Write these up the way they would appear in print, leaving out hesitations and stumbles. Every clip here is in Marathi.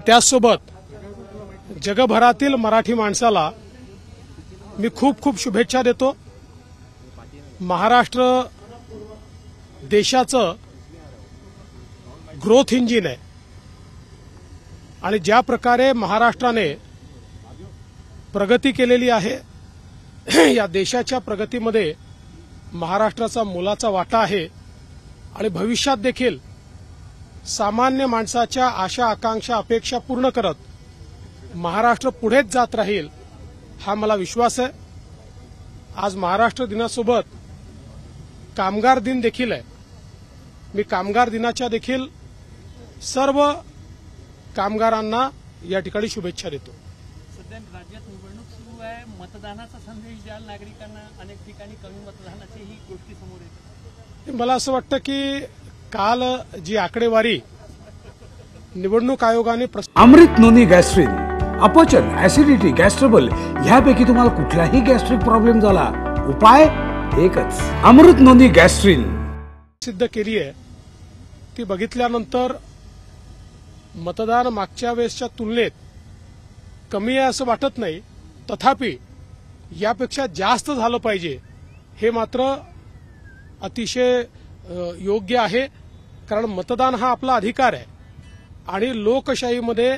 त्याचसोबत जगभरातील मराठी माणसाला मी खूप खूप शुभेच्छा देतो। महाराष्ट्र देशाचं ग्रोथ इंजिन आहे आणि ज्या प्रकारे महाराष्ट्राने प्रगती केलेली आहे या देशाच्या प्रगतीमध्ये महाराष्ट्राचा मोलाचा वाटा आहे आणि भविष्यात देखील सामान्य माणसाच्या आशा आकांक्षा अपेक्षा पूर्ण करत महाराष्ट्र पुढेच जात राहील हा मला विश्वास आहे। आज महाराष्ट्र दिनासोबत कामगार दिन देखील आहे। मी कामगार दिनाच्या देखील सर्व कामगारांना या ठिकाणी शुभेच्छा देतो। सध्या राज्यात निवडणूक सुरू आहे, मतदानाचा संदेश द्याल नागरिकांना, अनेक ठिकाणी कमी मतदानाचीही गोष्टी समोर येतात। मला असं वाटतं की काल जी आकडेवारी निवडणूक आयोगाने अमृत नोनी गॅस्ट्रिन, अपचन, ऍसिडिटी, गॅस्ट्रबल ह्यापैकी तुम्हाला कुठलाही गॅस्ट्रिक प्रॉब्लेम झाला, उपाय एकच, अमृत नोनी गॅस्ट्रिन। सिद्ध केली आहे ती बघितल्यानंतर मतदान मागच्या वेळेसच्या तुलनेत कमी आहे असं वाटत नाही, तथापि यापेक्षा जास्त झालं पाहिजे हे मात्र अतिशय योग्य आहे। कारण मतदान हा आपला अधिकार आहे आणि लोकशाहीमध्ये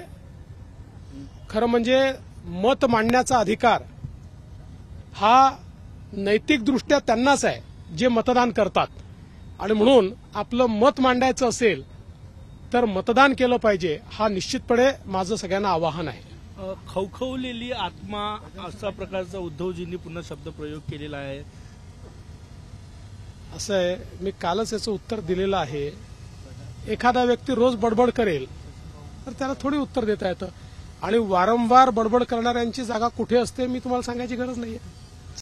खरं म्हणजे मत मांडण्याचा अधिकार हा नैतिकदृष्ट्या त्यांनाच आहे जे मतदान करतात आणि म्हणून आपलं मत मांडायचं असेल तर मतदान केलं पाहिजे हा निश्चितपणे माझं सगळ्यांना आवाहन आहे। खवखवलेली आत्मा अशा प्रकारचा उद्धवजींनी पुन्हा शब्दप्रयोग केलेला आहे। असं आहे, मी कालच याचं उत्तर दिलेलं आहे। एखादा व्यक्ती रोज बडबड करेल तर त्याला थोडी उत्तर देता येतं आणि वारंवार बडबड करणाऱ्यांची जागा कुठे असते मी तुम्हाला सांगायची गरज नाहीये।